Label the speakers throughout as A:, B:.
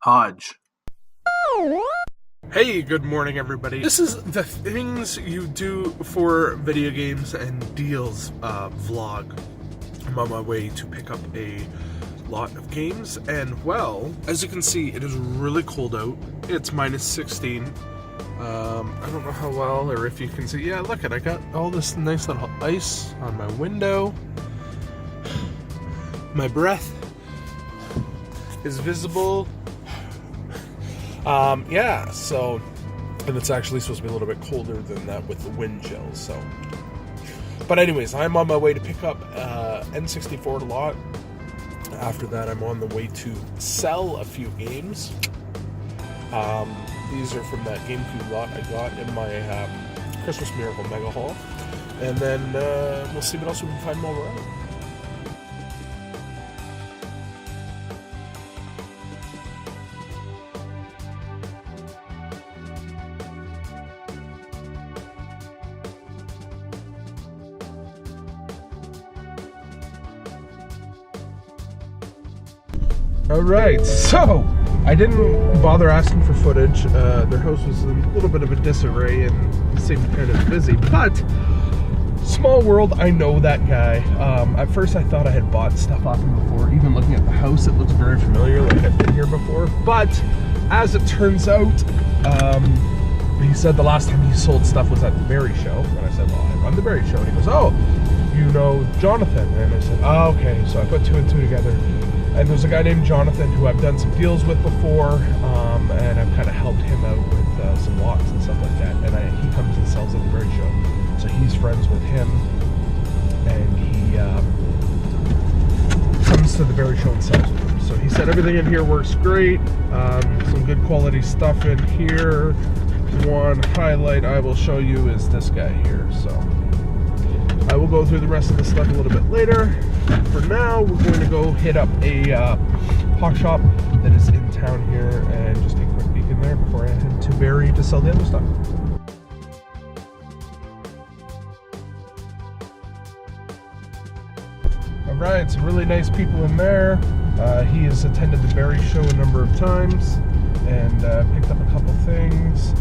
A: Hodge.
B: Hey, good morning everybody. This is the things you do for video games and deals vlog. I'm on my way to pick up a lot of games, and well, as you can see, it is really cold out. It's minus 16. I don't know how well, or if you can see. Yeah, look I got all this nice little ice on my window. My breath is visible. Yeah, so, and it's actually supposed to be a little bit colder than that with the wind chill, so. But anyways, I'm on my way to pick up N64 lot. After that, I'm on the way to sell a few games. These are from that GameCube lot I got in my Christmas Miracle Mega Haul. And then we'll see what else we can find while we're out. Alright, so I didn't bother asking for footage. Their house was in a little bit of a disarray and seemed kind of busy, but small world, I know that guy. At first I thought I had bought stuff off him before. Even looking at the house, it looks very familiar, like I've been here before. But as it turns out, he said the last time he sold stuff was at the Barrie show. And I said, well, I run the Barrie show. And he goes, oh, you know Jonathan? And I said, oh, okay. So I put two and two together. And there's a guy named Jonathan who I've done some deals with before, and I've kind of helped him out with some lots and stuff like that. And he comes and sells at the Barrie show, so he's friends with him, and he comes to the Barrie show and sells with him. So he said everything in here works great. Some good quality stuff in here. One highlight I will show you is this guy here. So I will go through the rest of the stuff a little bit later. For now, we're going to go hit up a hawk shop that is in town here and just take a quick peek in there before I head to Barrie to sell the other stuff. Alright, some really nice people in there. He has attended the Barrie show a number of times and picked up a couple things.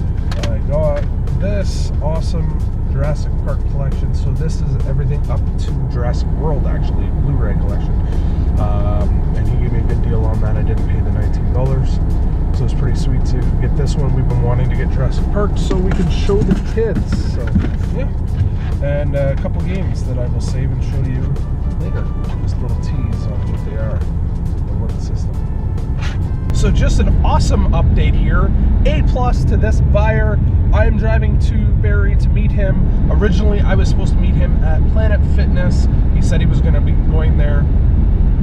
B: I got this awesome Jurassic Park collection. So this is everything up to Jurassic World, actually, Blu-ray collection. And he gave me a good deal on that. I didn't pay the $19, so it's pretty sweet to get this one. We've been wanting to get Jurassic Park so we can show the kids. So yeah, and a couple games that I will save and show you later. Just a little tease on what they are and what the system. So just an awesome update here. A+ to this buyer. I am driving to Barrie to meet him. Originally, I was supposed to meet him at Planet Fitness. He said he was going to be going there.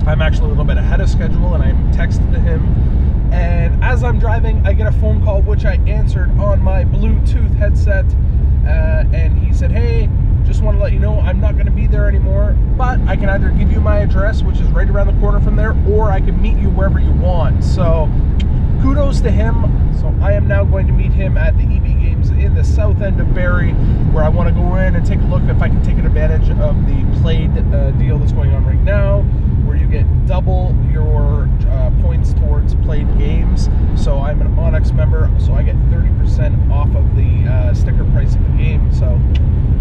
B: I'm actually a little bit ahead of schedule, and I texted to him. And as I'm driving, I get a phone call, which I answered on my Bluetooth headset. And he said, hey, just want to let you know I'm not going to be there anymore, but I can either give you my address, which is right around the corner from there, or I can meet you wherever you want. So kudos to him. So I am now going to meet him at the EB Games in the south end of Barrie, where I want to go in and take a look if I can take advantage of the played deal that's going on right now, where you get double your points towards played games. So I'm an Onyx member, so I get 30% off of the sticker price of the game. So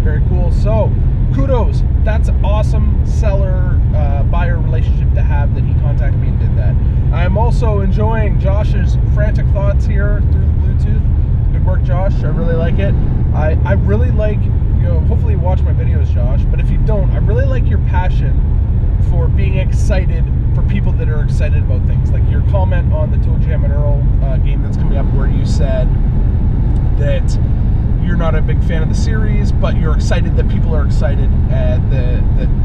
B: very cool. So kudos. That's an awesome seller-buyer relationship to have, that he contacted me and did that. I'm also enjoying Josh's frantic thoughts here through the Bluetooth. Good work, Josh. I really like it. I really like, you know, hopefully you watch my videos, Josh, but if you don't, I really like your passion for being excited for people that are excited about things. Like your comment on the Toe Jam and Earl game that's coming up, where you said that you're not a big fan of the series, but you're excited that people are excited that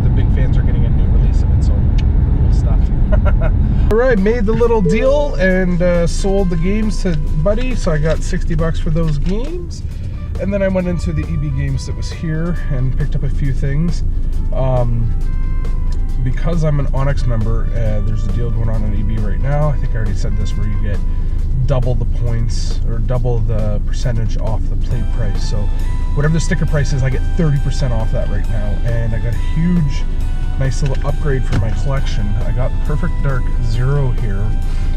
B: the big fans are getting a new release of it. So cool stuff. Alright, made the little deal and sold the games to Buddy, so I got $60 for those games. And then I went into the EB Games that was here and picked up a few things. Because I'm an Onyx member, there's a deal going on EB right now. I think I already said this, where you get double the points or double the percentage off the plate price. So whatever the sticker price is, I get 30% off that right now. And I got a huge, nice little upgrade for my collection. I got Perfect Dark Zero here,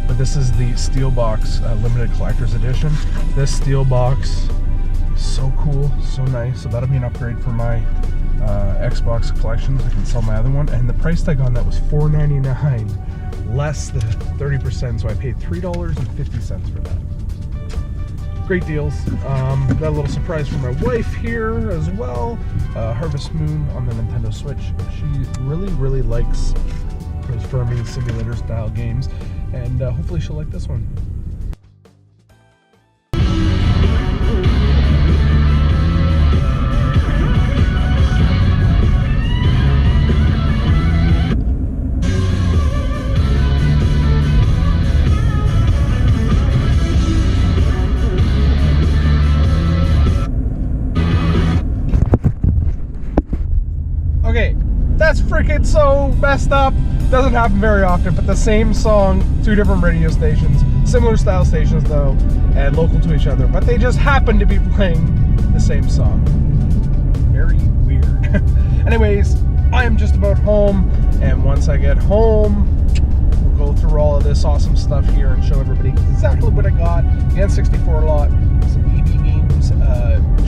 B: but This is the Steelbox limited collector's edition. This Steelbox, so cool, so nice. So that'll be an upgrade for my Xbox collection. I can sell my other one. And the price tag on that was $4.99, less than 30%. So I paid $3.50 for that. Great deals. Got a little surprise for my wife here as well. Harvest Moon on the Nintendo Switch. She really likes those farming simulator style games, and hopefully she'll like this one. Okay, that's freaking so messed up. Doesn't happen very often, but the same song, two different radio stations, similar style stations though, and local to each other, but they just happen to be playing the same song. Very weird. Anyways, I am just about home, and once I get home, we'll go through all of this awesome stuff here and show everybody exactly what I got. The N64 lot, some EB Games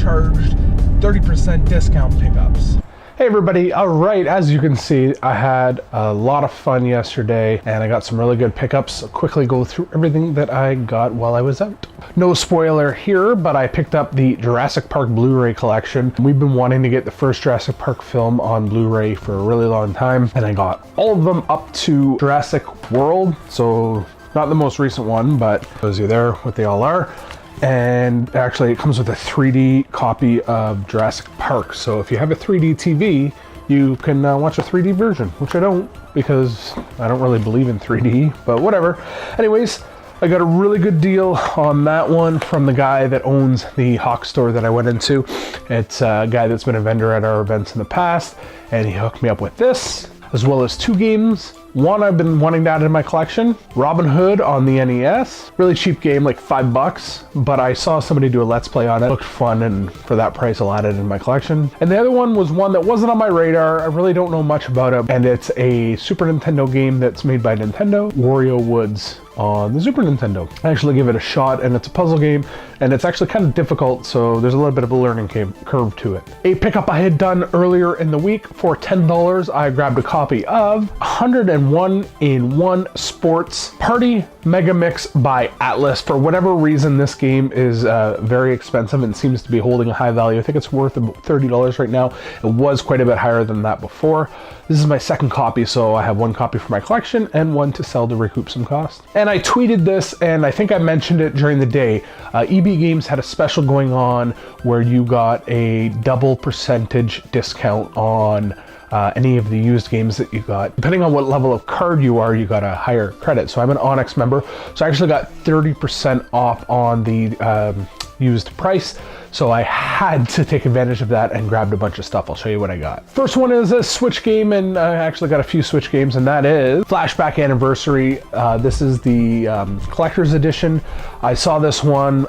B: charged 30% discount pickups. Hey everybody, alright, as you can see, I had a lot of fun yesterday and I got some really good pickups. I'll quickly go through everything that I got while I was out. No spoiler here, but I picked up the Jurassic Park Blu-ray collection. We've been wanting to get the first Jurassic Park film on Blu-ray for a really long time, and I got all of them up to Jurassic World, so not the most recent one, but shows you there what they all are. And actually it comes with a 3D copy of Jurassic Park. So if you have a 3D TV, you can watch a 3D version, which I don't, because I don't really believe in 3D, but whatever. Anyways, I got a really good deal on that one from the guy that owns the Hawk store that I went into. It's a guy that's been a vendor at our events in the past, and he hooked me up with this, as well as two games. One I've been wanting to add in my collection, Robin Hood on the NES. Really cheap game, like $5, but I saw somebody do a Let's Play on it. It looked fun, and for that price I'll add it in my collection. And the other one was one that wasn't on my radar. I really don't know much about it, and it's a Super Nintendo game that's made by Nintendo, Wario Woods on the Super Nintendo. I actually give it a shot, and it's a puzzle game, and it's actually kind of difficult, so there's a little bit of a learning curve to it. A pickup I had done earlier in the week for $10, I grabbed a copy of 101-in-1 Sports Party Mega Mix by Atlas. For whatever reason, this game is very expensive and seems to be holding a high value. I think it's worth about $30 right now. It was quite a bit higher than that before. This is my second copy, so I have one copy for my collection and one to sell to recoup some cost. And I tweeted this, and I think I mentioned it during the day. EB Games had a special going on where you got a double percentage discount on any of the used games that you got. Depending on what level of card you are, you got a higher credit. So I'm an Onyx member, so I actually got 30% off on the used price. So I had to take advantage of that and grabbed a bunch of stuff. I'll show you what I got. First one is a Switch game, and I actually got a few Switch games, and that is Flashback Anniversary. This is the collector's edition. I saw this one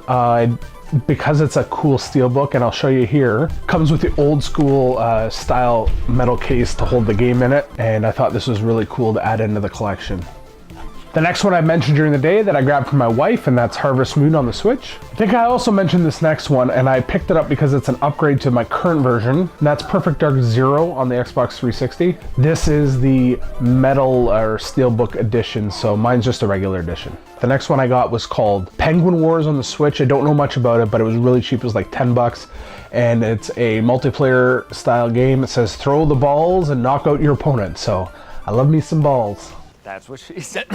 B: because it's a cool steelbook, and I'll show you here. Comes with the old school style metal case to hold the game in it, and I thought this was really cool to add into the collection. The next one I mentioned during the day that I grabbed for my wife, and that's Harvest Moon on the Switch. I think I also mentioned this next one, and I picked it up because it's an upgrade to my current version, and that's Perfect Dark Zero on the Xbox 360. This is the metal or steelbook edition, so mine's just a regular edition. The next one I got was called Penguin Wars on the Switch. I don't know much about it, but it was really cheap. It was like $10, and it's a multiplayer style game. It says throw the balls and knock out your opponent, so I love me some balls.
A: That's what she said.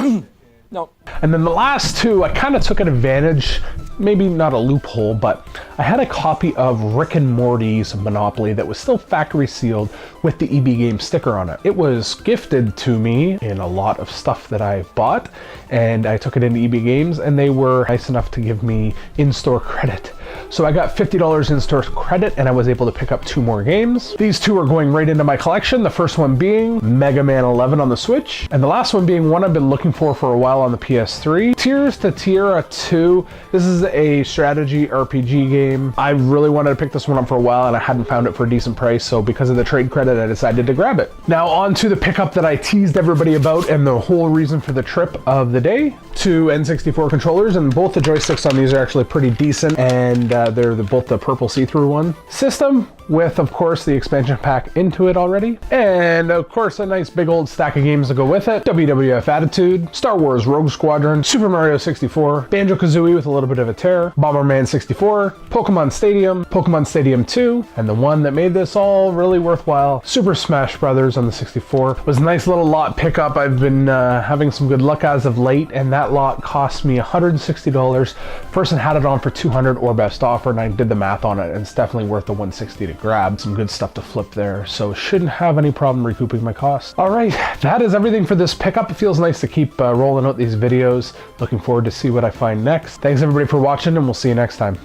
A: No.
B: And then the last two, I kind of took an advantage, maybe not a loophole, but I had a copy of Rick and Morty's Monopoly that was still factory sealed with the EB Games sticker on it. It was gifted to me in a lot of stuff that I bought, and I took it into EB Games, and they were nice enough to give me in-store credit So I got $50 in-store credit and I was able to pick up 2 more games. These 2 are going right into my collection. The first one being Mega Man 11 on the Switch, and the last one being one I've been looking for a while on the PS3. Tears to Tierra 2. This is a strategy RPG game. I really wanted to pick this one up for a while and I hadn't found it for a decent price, so because of the trade credit I decided to grab it. Now on to the pickup that I teased everybody about and the whole reason for the trip of the day. 2 N64 controllers, and both the joysticks on these are actually pretty decent, and they're both the purple see-through one. System with, of course, the expansion pack into it already, and of course a nice big old stack of games to go with it. WWF Attitude, Star Wars Rogue Squadron, Super Mario 64, Banjo-Kazooie with a little bit of a tear, Bomberman 64, Pokemon Stadium 2, and the one that made this all really worthwhile, Super Smash Brothers on the 64. It was a nice little lot pickup. I've been having some good luck as of late, and that lot cost me $160. Person had it on for $200 or best offer, and I did the math on it, and it's definitely worth the $160 to grab. Some good stuff to flip there, so shouldn't have any problem recouping my costs. All right, that is everything for this pickup. It feels nice to keep rolling out these videos. Looking forward to see what I find next. Thanks everybody for watching, and we'll see you next time.